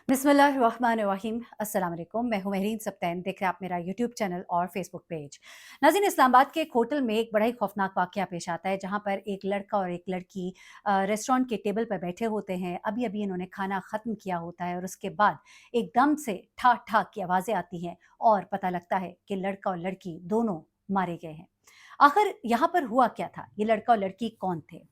बिस्मिल्लाहिर्रहमानिर्रहीम। अस्सलाम वालेकुम। मैं हूं महरीन सब्तैन। देख रहे हैं आप मेरा यूट्यूब चैनल और फेसबुक पेज। नाज़रीन, इस्लामाबाद के एक होटल में एक बड़ा ही खौफनाक वाक़या पेश आता है, जहां पर एक लड़का और एक लड़की रेस्टोरेंट के टेबल पर बैठे होते हैं। अभी अभी इन्होंने खाना ख़त्म किया होता है और उसके बाद एकदम से ठाक ठाक की आवाज़ें आती हैं और पता लगता है कि लड़का और लड़की दोनों मारे गए हैं। आखिर यहाँ पर हुआ क्या था? ये लड़का और लड़की कौन थे?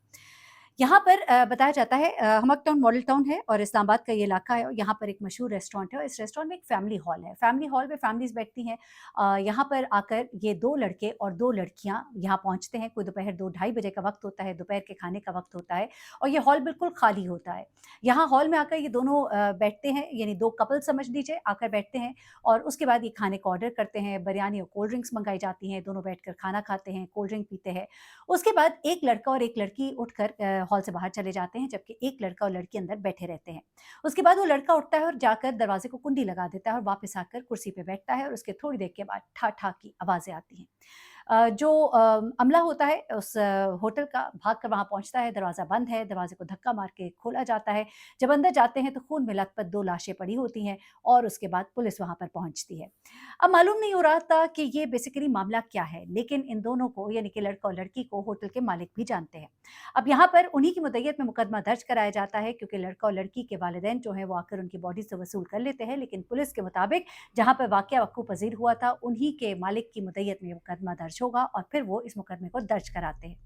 यहाँ पर बताया जाता है, हमक टाउन मॉडल टाउन है और इस्लामाबाद का ये इलाका है और यहाँ पर एक मशहूर रेस्टोरेंट है और इस रेस्टोरेंट में एक फैमिली हॉल है। फैमिली हॉल में फैमिलीज़ बैठती हैं। यहाँ पर आकर ये 2 लड़के और 2 लड़कियाँ यहाँ पहुँचते हैं। कोई दोपहर 2 ढाई बजे का वक़्त होता है, दोपहर के खाने का वक़्त होता है और ये हॉल बिल्कुल खाली होता है। यहाँ हॉल में आकर ये दोनों बैठते हैं, यानी 2 कपल समझ लीजिए, आकर बैठते हैं और उसके बाद ये खाने का ऑर्डर करते हैं। बिरयानी और कोल्ड ड्रिंक्स मँगाई जाती हैं, दोनों बैठकर खाना खाते हैं, कोल्ड ड्रिंक पीते हैं। उसके बाद एक लड़का और एक लड़की उठकर हॉल से बाहर चले जाते हैं, जबकि एक लड़का और लड़की अंदर बैठे रहते हैं। उसके बाद वो लड़का उठता है और जाकर दरवाजे को कुंडी लगा देता है और वापस आकर कुर्सी पे बैठता है और उसके थोड़ी देर के बाद ठा ठा की आवाज़ें आती हैं। जो अमला होता है उस होटल का, भाग कर वहाँ पहुँचता है। दरवाज़ा बंद है, दरवाजे को धक्का मार के खोला जाता है। जब अंदर जाते हैं तो खून में लथपथ 2 लाशें पड़ी होती हैं और उसके बाद पुलिस वहाँ पर पहुँचती है। अब मालूम नहीं हो रहा था कि ये बेसिकली मामला क्या है, लेकिन इन दोनों को, यानी कि लड़का और लड़की को, होटल के मालिक भी जानते हैं। अब यहाँ पर उन्हीं की मुद्दईयत में मुकदमा दर्ज कराया जाता है, क्योंकि लड़का और लड़की के वालिदैन जो हैं वो आकर उनकी बॉडी से वसूल कर लेते हैं, लेकिन पुलिस के मुताबिक जहाँ पर वाक़या वक़्फ़ु पज़ीर हुआ था, उन्हीं के मालिक की मुद्दईयत में मुकदमा दर्ज होगा और फिर वो इस मुकदमे को दर्ज कराते हैं।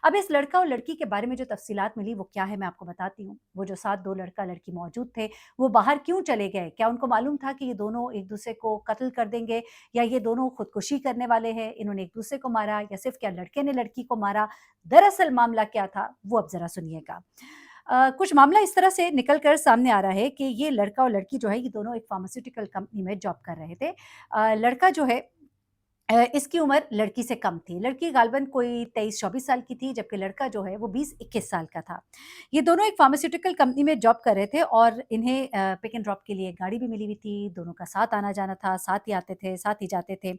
अब इस लड़का और लड़की के बारे में जो तफ़सीलात मिली वो क्या है, मैं आपको बताती हूँ। वो जो साथ 2 लड़का-लड़की मौजूद थे, वो बाहर क्यों चले गए? क्या उनको मालूम था कि ये दोनों एक-दूसरे को कत्ल कर देंगे, या ये दोनों खुदकुशी करने वाले हैं, इन्होंने एक-दूसरे को मारा, या सिर्फ़ क्या लड़के ने लड़की को मारा? दरअसल मामला क्या था, वो अब ज़रा सुनिएगा। कुछ मामला इस तरह से निकल कर सामने आ रहा है कि ये लड़का और लड़की जो है, ये दोनों एक फ़ार्मास्यूटिकल कंपनी में जॉब कर रहे थे। लड़का जो है, इसकी उम्र लड़की से कम थी। लड़की गालिबन कोई 23-24 साल की थी, जबकि लड़का जो है वो 20-21 साल का था। ये दोनों एक फार्मास्यूटिकल कंपनी में जॉब कर रहे थे और इन्हें पिक एंड ड्रॉप के लिए गाड़ी भी मिली हुई थी। दोनों का साथ आना-जाना था, साथ ही आते थे, साथ ही जाते थे।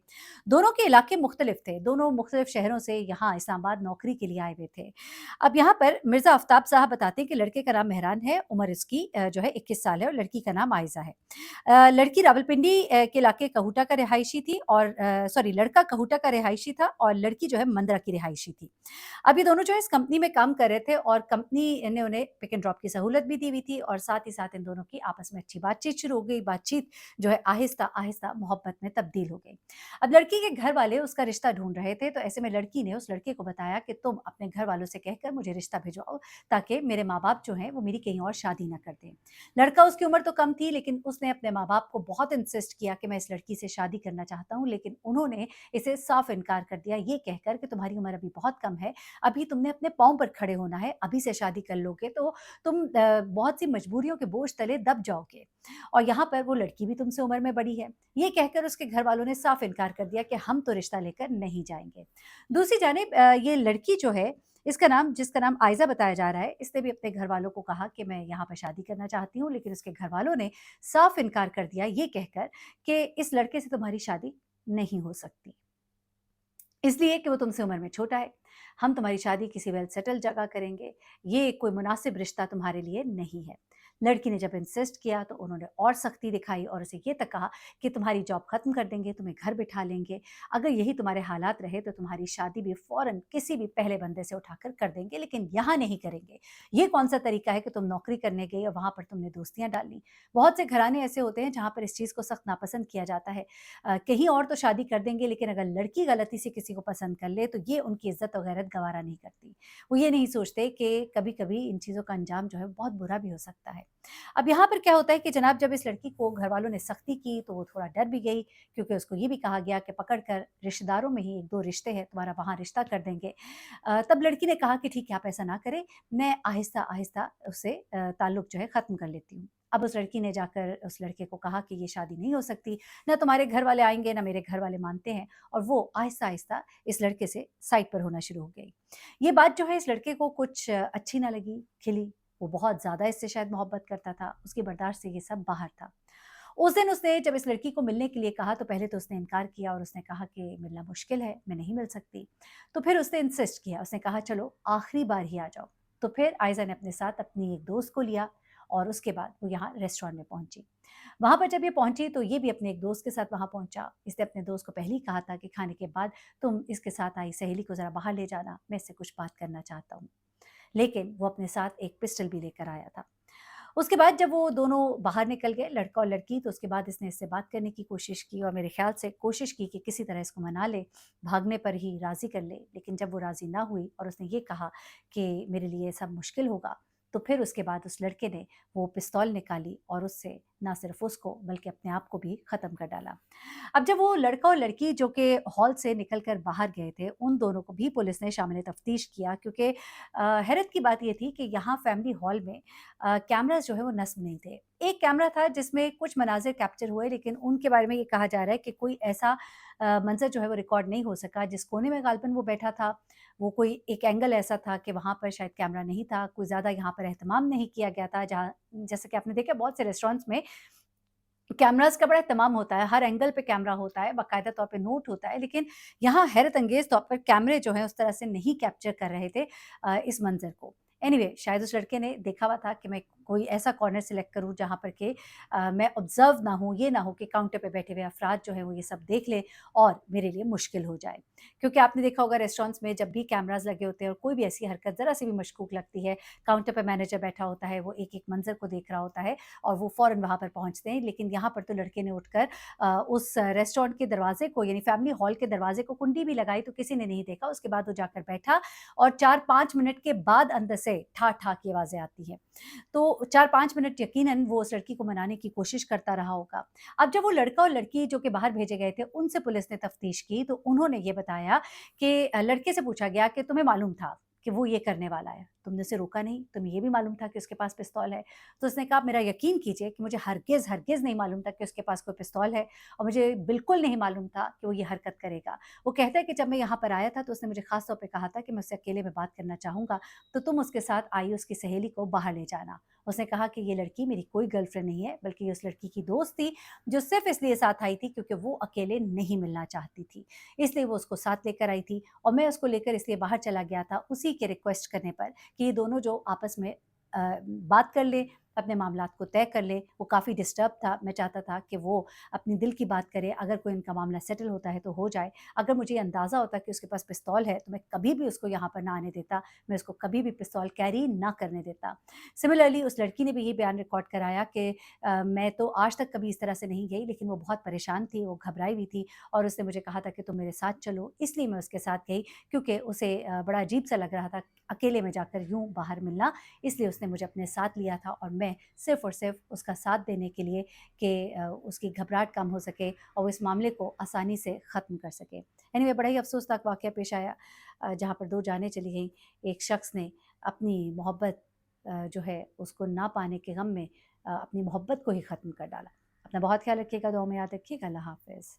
दोनों के इलाके मुख्तलिफ थे, दोनों मुख्तलिफ शहरों से यहाँ इस्लामाबाद नौकरी के लिए आए हुए थे। अब यहाँ पर मिर्ज़ा आफ्ताब साहब बताते हैं कि लड़के का नाम मेहरान है, उम्र इसकी जो है 21 साल है और लड़की का नाम आयज़ा है। लड़की रावलपिंडी के इलाके कहूटा का रिहायशी थी और सॉरी, लड़का कहूटा का रिहायशी था और लड़की जो है मंदरा की रिहायशी थी। अब ये दोनों जो है इस कंपनी में काम कर रहे थे और कंपनी ने उन्हें पिक एंड ड्रॉप की सहूलत भी दी हुई थी और साथ ही साथ इन दोनों की आपस में अच्छी बातचीत शुरू हो गई। बातचीत जो है आहिस्ता-आहिस्ता मोहब्बत में तब्दील हो गई। अब लड़की के घर वाले उसका रिश्ता ढूँढ रहे थे, तो ऐसे में लड़की ने उस लड़के को बताया कि तुम अपने घर वालों से कहकर मुझे रिश्ता भिजवाओ, ताकि मेरे माँ-बाप जो हैं वो मेरी कहीं और शादी ना कर दें। लड़का, उसकी उम्र तो कम थी, लेकिन उसने अपने माँ-बाप को बहुत इंसिस्ट किया कि मैं इस लड़की से शादी करना चाहता हूँ, लेकिन उन्होंने इसे साफ इनकार कर दिया, ये कहकर कि तुम्हारी उम्र अभी बहुत कम है, अभी तुमने अपने पाँव पर खड़े होना है, अभी से शादी कर लोगे तो तुम बहुत सी मजबूरियों के बोझ तले दब जाओगे और यहाँ पर वो लड़की भी तुमसे उम्र में बड़ी है। ये कहकर उसके घर वालों ने साफ इनकार कर दिया कि हम तो रिश्ता लेकर नहीं जाएँगे। दूसरी जानिब ये लड़की जो है, जिसका नाम आयज़ा बताया जा रहा है, इसने भी अपने घरवालों को कहा कि मैं यहाँ पर शादी करना चाहती हूँ, लेकिन उसके घरवालों ने साफ इनकार कर दिया, ये कहकर कि इस लड़के से तुम्हारी शादी नहीं हो सकती। इसलिए कि वो तुमसे उम्र में छोटा है। हम तुम्हारी शादी किसी वेल सेटल्ड जगह करेंगे, ये कोई मुनासिब रिश्ता तुम्हारे लिए नहीं है। लड़की ने जब इंसिस्ट किया तो उन्होंने और सख्ती दिखाई और उसे ये तक कहा कि तुम्हारी जॉब खत्म कर देंगे, तुम्हें घर बिठा लेंगे। अगर यही तुम्हारे हालात रहे तो तुम्हारी शादी भी फ़ौरन किसी भी पहले बंदे से उठाकर कर देंगे, लेकिन यहाँ नहीं करेंगे। ये कौन-सा तरीका है कि तुम नौकरी करने गई और वहाँ पर तुमने दोस्तियाँ डाल लीं। बहुत से घराने ऐसे होते हैं जहाँ पर इस चीज़ को सख्त नापसंद किया जाता है। कहीं और तो शादी कर देंगे, लेकिन अगर लड़की गलती से किसी को पसंद कर ले तो ये उनकी इज़्ज़त और गैरत गवारा नहीं करती। वो ये नहीं सोचते कि कभी-कभी इन चीज़ों का अंजाम जो है बहुत बुरा भी हो सकता है। अब यहाँ पर क्या होता है कि जनाब, जब इस लड़की को घरवालों ने सख्ती की तो वो थोड़ा डर भी गई, क्योंकि उसको ये भी कहा गया कि पकड़ कर रिश्तेदारों में ही 1-2 रिश्ते हैं, तुम्हारा वहाँ रिश्ता कर देंगे। तब लड़की ने कहा कि ठीक है, आप ऐसा ना करें, मैं आहिस्ता-आहिस्ता उससे ताल्लुक जो है ख़त्म कर लेती हूँ। अब उस लड़की ने जाकर उस लड़के को कहा कि ये शादी नहीं हो सकती, ना तुम्हारे घर वाले आएँगे, ना मेरे घर वाले मानते हैं, और वो आहिस्ता-आहिस्ता इस लड़के से साइड पर होना शुरू हो गई। ये बात जो है इस लड़के को कुछ अच्छी ना लगी, खिली। वो बहुत ज़्यादा इससे शायद मोहब्बत करता था, उसकी बर्दाश्त से ये सब बाहर था। उस दिन उसने जब इस लड़की को मिलने के लिए कहा तो पहले तो उसने इनकार किया और उसने कहा कि मिलना मुश्किल है, मैं नहीं मिल सकती। तो फिर उसने इंसिस्ट किया, उसने कहा चलो आखिरी बार ही आ जाओ। तो फिर आयज़ा ने अपने साथ अपनी एक दोस्त को लिया और उसके बाद वो यहाँ रेस्टोरेंट में पहुंची। वहाँ पर जब ये पहुंची तो ये भी अपने एक दोस्त के साथ वहाँ पहुंचा। इसने अपने दोस्त को पहले ही कहा था कि खाने के बाद तुम इसके साथ आई सहेली को ज़रा बाहर ले जाना, मैं इससे कुछ बात करना चाहता हूँ। लेकिन वो अपने साथ एक पिस्टल भी लेकर आया था। उसके बाद जब वो दोनों बाहर निकल गए, लड़का और लड़की, तो उसके बाद इसने इससे बात करने की कोशिश की और मेरे ख़्याल से कोशिश की कि किसी तरह इसको मना ले, भागने पर ही राज़ी कर ले। लेकिन जब वो राज़ी ना हुई और उसने ये कहा कि मेरे लिए ये सब मुश्किल होगा, तो फिर उसके बाद उस लड़के ने वो पिस्तौल निकाली और उससे ना सिर्फ़ उसको बल्कि अपने आप को भी ख़त्म कर डाला। अब जब वो लड़का और लड़की जो कि हॉल से निकल कर बाहर गए थे, उन दोनों को भी पुलिस ने शामिल तफ्तीश किया, क्योंकि हैरत की बात ये थी कि यहाँ फैमिली हॉल में कैमराज़ जो है वो नस्ब नहीं थे। एक कैमरा था जिसमें कुछ मनाज़िर कैप्चर हुए, लेकिन उनके बारे में ये कहा जा रहा है कि कोई ऐसा मंज़र जो है वो रिकॉर्ड नहीं हो सका। जिस कोने में ग़ालिबन वो बैठा था, वो कोई एक एंगल ऐसा था कि वहाँ पर शायद कैमरा नहीं था, कोई ज़्यादा यहाँ पर एहतमाम नहीं किया गया था, जहाँ जैसे कि आपने देखा बहुत से रेस्टोरेंट्स में कैमराज़ का बड़ा इत्तेमाम होता है, हर एंगल पे कैमरा होता है, बाकायदा तौर पे नोट होता है, लेकिन यहाँ हैरत अंगेज़ तौर पर कैमरे जो हैं उस तरह से नहीं कैप्चर कर रहे थे इस मंज़र को। एनीवे शायद उस लड़के ने देखा हुआ था कि मैं कोई ऐसा कॉर्नर सेलेक्ट करूँ जहाँ पर कि मैं ऑब्ज़र्व ना हूँ, ये ना हो कि काउंटर पे बैठे हुए अफ़राद जो हैं वो ये सब देख लें और मेरे लिए मुश्किल हो जाए। क्योंकि आपने देखा होगा रेस्टोरेंट्स में जब भी कैमराज़ लगे होते हैं और कोई भी ऐसी हरकत ज़रा-सी भी मशकूक लगती है, काउंटर पे मैनेजर बैठा होता है, वो एक-एक मंज़र को देख रहा होता है और वो फ़ौरन वहाँ पर पहुँचते हैं। लेकिन यहाँ पर तो लड़के ने उठकर उस रेस्टोरेंट के दरवाज़े को, यानी फैमिली हॉल के दरवाज़े को कुंडी भी लगाई तो किसी ने नहीं देखा। उसके बाद वो जाकर बैठा और 4-5 मिनट के बाद अंदर से ठा-ठा की आवाज़ें आती हैं। तो 4-5 मिनट यकीनन वो उस लड़की को मनाने की कोशिश करता रहा होगा। अब जब वो लड़का और लड़की जो कि बाहर भेजे गए थे, उनसे पुलिस ने तफ्तीश की तो उन्होंने ये बताया कि लड़के से पूछा गया कि तुम्हें मालूम था कि वो ये करने वाला है, तुमने उसे रोका नहीं, तुम्हें ये भी मालूम था कि उसके पास पिस्तौल है? तो उसने कहा, मेरा यकीन कीजिए कि मुझे हरगिज़ नहीं मालूम था कि उसके पास कोई पिस्तौल है और मुझे बिल्कुल नहीं मालूम था कि वो ये हरकत करेगा। वो कहता है कि जब मैं यहाँ पर आया था तो उसने मुझे ख़ास तौर पे कहा था कि मैं उससे अकेले में बात करना चाहूँगा, तो तुम उसके साथ आई उसकी सहेली को बाहर ले जाना। उसने कहा कि ये लड़की मेरी कोई गर्लफ्रेंड नहीं है, बल्कि ये उस लड़की की दोस्त थी, जो सिर्फ़ इसलिए साथ आई थी क्योंकि वो अकेले नहीं मिलना चाहती थी। इसलिए वो उसको साथ लेकर आई थी और मैं उसको लेकर इसलिए बाहर चला गया था उसी के रिक्वेस्ट करने पर कि ये दोनों जो आपस में बात कर लें, अपने मामलात को तय कर लें। वो काफ़ी डिस्टर्ब था, मैं चाहता था कि वो अपनी दिल की बात करे, अगर कोई इनका मामला सेटल होता है तो हो जाए। अगर मुझे ये अंदाज़ा होता कि उसके पास पिस्तौल है, तो मैं कभी भी उसको यहाँ पर ना आने देता, मैं उसको कभी भी पिस्तौल कैरी ना करने देता। सिमिलरली उस लड़की ने भी ये बयान रिकॉर्ड कराया कि मैं तो आज तक कभी इस तरह से नहीं गई, लेकिन वो बहुत परेशान थी, वो घबराई हुई थी और उसने मुझे कहा था कि तुम मेरे साथ चलो, इसलिए मैं उसके साथ गई क्योंकि उसे बड़ा अजीब-सा लग रहा था अकेले में जाकर यूँ बाहर मिलना, इसलिए उसने मुझे अपने साथ लिया था और मैं सिर्फ़ और सिर्फ़ उसका साथ देने के लिए कि उसकी घबराहट कम हो सके और वो इस मामले को आसानी से ख़त्म कर सके। एनीवे बड़ा ही अफ़सोसनाक वाक़या पेश आया जहाँ पर 2 जानें चली गईं। एक शख़्स ने अपनी मोहब्बत जो है उसको ना पाने के गम में अपनी मोहब्बत को ही ख़त्म कर डाला। अपना बहुत ख़्याल रखिएगा, दुआ में याद रखिएगा। अल्लाह हाफ़िज़।